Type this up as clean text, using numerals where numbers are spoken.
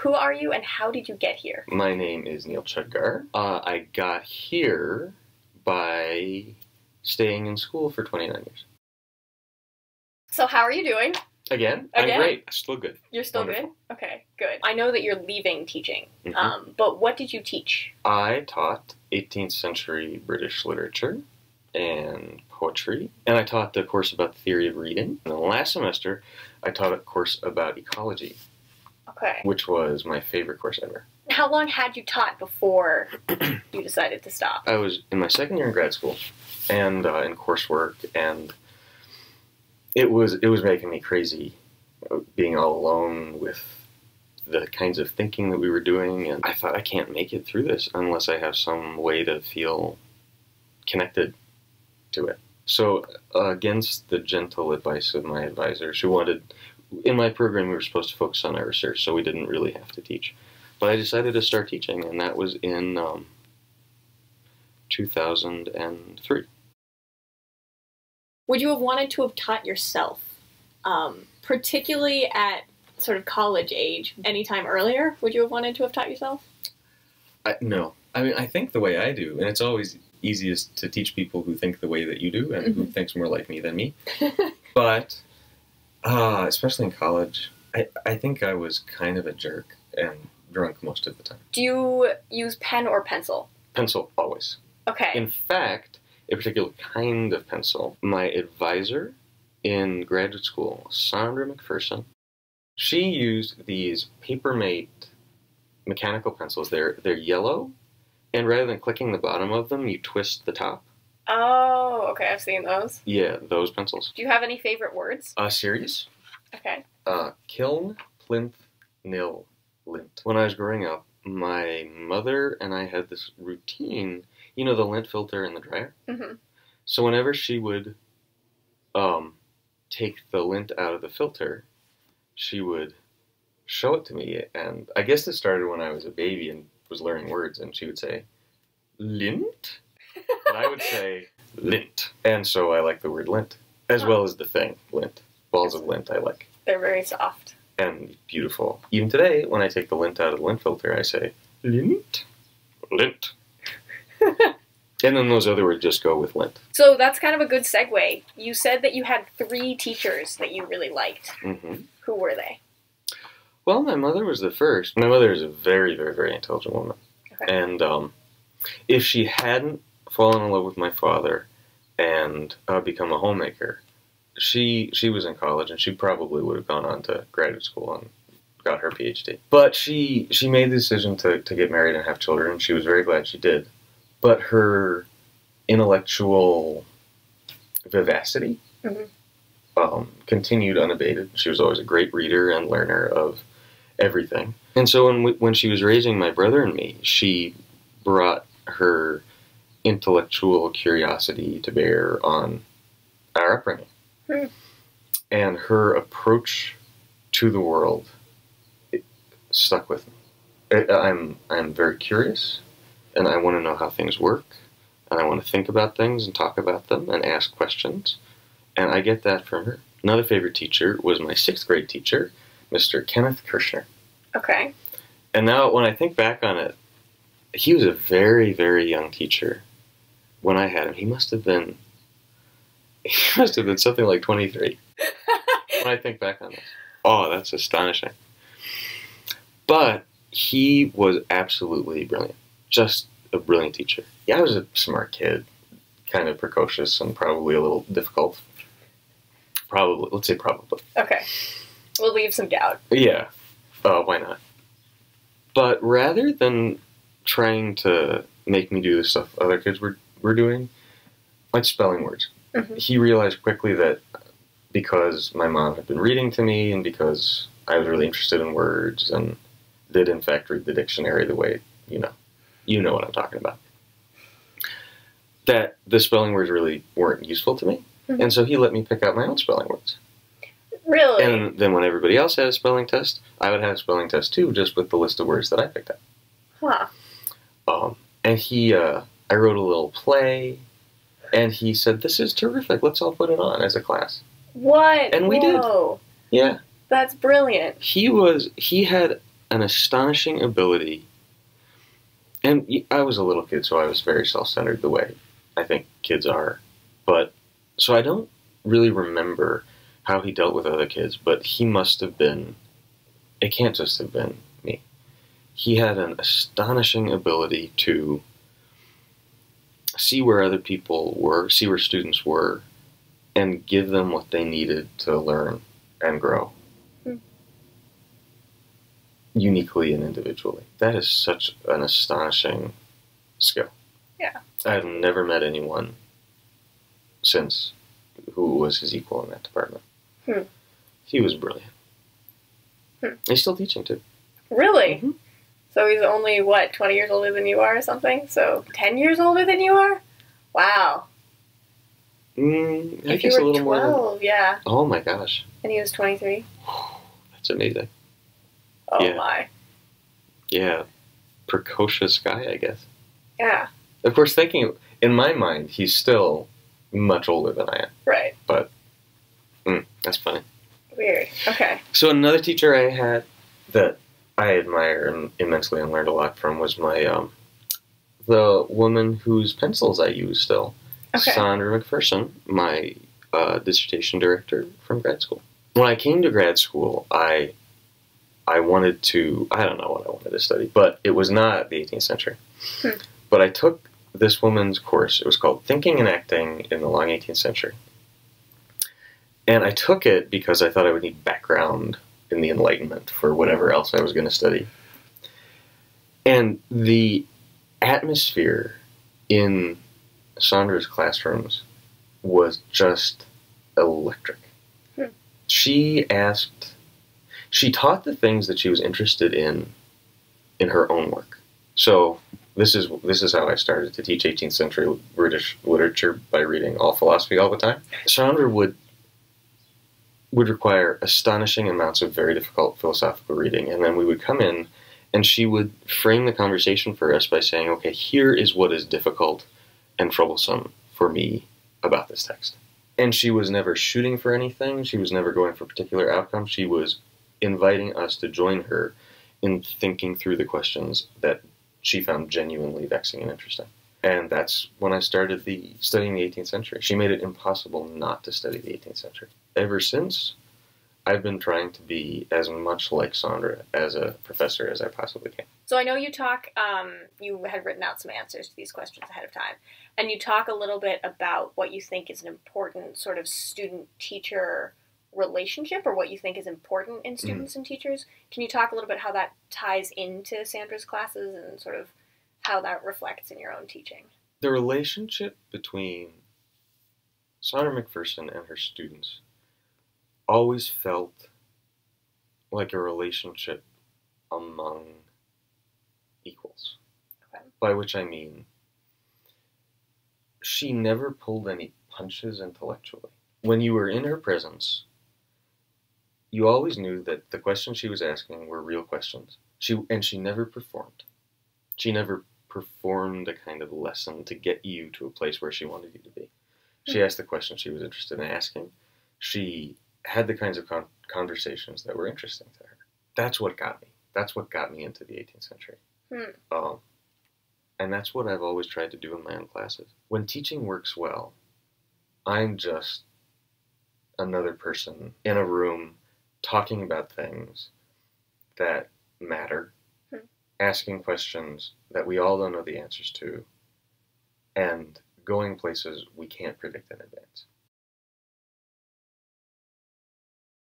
Who are you and how did you get here? My name is Neil Chudgar. I got here by staying in school for 29 years. So how are you doing? Again? I'm great. Still good. You're still Wonderful. good? Okay, good. I know that you're leaving teaching, Mm-hmm. but what did you teach? I taught 18th century British literature and poetry, and I taught the course about the theory of reading. And the last semester, I taught a course about ecology, Okay. which was my favorite course ever. How long had you taught before you decided to stop? I was in my second year in grad school, and in coursework, and it was making me crazy, being all alone with the kinds of thinking that we were doing, and I thought, I can't make it through this unless I have some way to feel connected to it. So, against the gentle advice of my advisors, who wanted, in my program we were supposed to focus on our research, so we didn't really have to teach. But I decided to start teaching, and that was in 2003. Would you have wanted to have taught yourself, particularly at sort of college age, anytime earlier? Would you have wanted to have taught yourself? No. I mean, I think the way I do, and it's always easiest to teach people who think the way that you do and who thinks more like me than me. But, especially in college, I think I was kind of a jerk and drunk most of the time. Do you use pen or pencil? Pencil, always. Okay. In fact, a particular kind of pencil, my advisor in graduate school, Sandra McPherson, she used these Papermate mechanical pencils. They're yellow, and rather than clicking the bottom of them, you twist the top. Oh, okay, I've seen those. Yeah, those pencils. Do you have any favorite words? Series. Okay. Kiln, plinth, nil, lint. When I was growing up, my mother and I had this routine, you know, the lint filter in the dryer? Mm-hmm. So whenever she would take the lint out of the filter, she would show it to me. And I guess this started when I was a baby and was learning words, and she would say, lint? And I would say, lint. And so I like the word lint, as well as the thing, lint. Balls of lint I like. They're very soft. And beautiful. Even today, when I take the lint out of the lint filter, I say, lint, lint. And then those other words just go with lint. So that's kind of a good segue. You said that you had 3 teachers that you really liked. Mm-hmm. Who were they? Well, my mother was the first. My mother is a very, very, very intelligent woman. Okay. And if she hadn't fallen in love with my father and become a homemaker, she was in college, and she probably would have gone on to graduate school and got her PhD. But she made the decision to get married and have children, and she was very glad she did. But her intellectual vivacity continued unabated. She was always a great reader and learner of everything. And so when she was raising my brother and me, she brought her intellectual curiosity to bear on our upbringing. And her approach to the world, it stuck with me. I'm very curious, and I want to know how things work, and I want to think about things and talk about them and ask questions, and I get that from her. Another favorite teacher was my 6th grade teacher, Mr. Kenneth Kirshner. Okay. And now when I think back on it, he was a very, very young teacher when I had him. He must have been something like 23 when I think back on this. Oh, that's astonishing. But he was absolutely brilliant. Just a brilliant teacher. Yeah, I was a smart kid, kind of precocious and probably a little difficult. Probably. Let's say probably. Okay. We'll leave some doubt. Yeah. Why not? But rather than trying to make me do the stuff other kids were doing, like spelling words, he realized quickly that because my mom had been reading to me and because I was really interested in words and did in fact read the dictionary the way, you know what I'm talking about, that the spelling words really weren't useful to me. And so he let me pick out my own spelling words. Really? And then when everybody else had a spelling test, I would have a spelling test too, just with the list of words that I picked out. Huh. And I wrote a little play, and he said, "This is terrific, let's all put it on as a class." What? And we did. Yeah. That's brilliant. He had an astonishing ability. And I was a little kid, so I was very self-centered the way I think kids are. But so I don't really remember how he dealt with other kids, but he must have been, it can't just have been me. He had an astonishing ability to see where other people were, see where students were, and give them what they needed to learn and grow. Uniquely and individually. That is such an astonishing skill. Yeah. I've never met anyone since who was his equal in that department. He was brilliant. He's still teaching too. Really? Mm-hmm. So he's only, what, 20 years older than you are or something? So 10 years older than you are? Wow. I If guess you a were little 12, more than, yeah. oh my gosh. And he was 23? That's amazing. Oh Yeah. my. Yeah. Precocious guy, I guess. Yeah. Of course, thinking, in my mind, he's still much older than I am. Right. But, that's funny. Weird. Okay. So another teacher I had that I admire immensely and learned a lot from was my, the woman whose pencils I use still. Okay. Sandra McPherson, my dissertation director from grad school. When I came to grad school, I wanted to, I don't know what I wanted to study, but it was not the 18th century. But I took this woman's course. It was called Thinking and Acting in the Long 18th Century. And I took it because I thought I would need background in the Enlightenment for whatever else I was going to study. And the atmosphere in Sandra's classrooms was just electric. She taught the things that she was interested in her own work. So this is how I started to teach 18th century British literature, by reading all philosophy all the time. Sandra would require astonishing amounts of very difficult philosophical reading, and then we would come in and she would frame the conversation for us by saying, okay, here is what is difficult and troublesome for me about this text. And she was never shooting for anything. She was never going for a particular outcome. She was inviting us to join her in thinking through the questions that she found genuinely vexing and interesting. And that's when I started studying the 18th century. She made it impossible not to study the 18th century. Ever since, I've been trying to be as much like Sandra as a professor as I possibly can. So I know you talk, you had written out some answers to these questions ahead of time, and you talk a little bit about what you think is an important sort of student-teacher relationship, or what you think is important in students and teachers. Can you talk a little bit how that ties into Sandra's classes and sort of how that reflects in your own teaching? The relationship between Sandra McPherson and her students always felt like a relationship among equals. Okay. By which I mean, she never pulled any punches intellectually. When you were in her presence, you always knew that the questions she was asking were real questions. She never performed. She never performed a kind of lesson to get you to a place where she wanted you to be. She asked the questions she was interested in asking. She had the kinds of conversations that were interesting to her. That's what got me. That's what got me into the 18th century. And that's what I've always tried to do in my own classes. When teaching works well, I'm just another person in a room talking about things that matter, asking questions that we all don't know the answers to, and going places we can't predict in advance.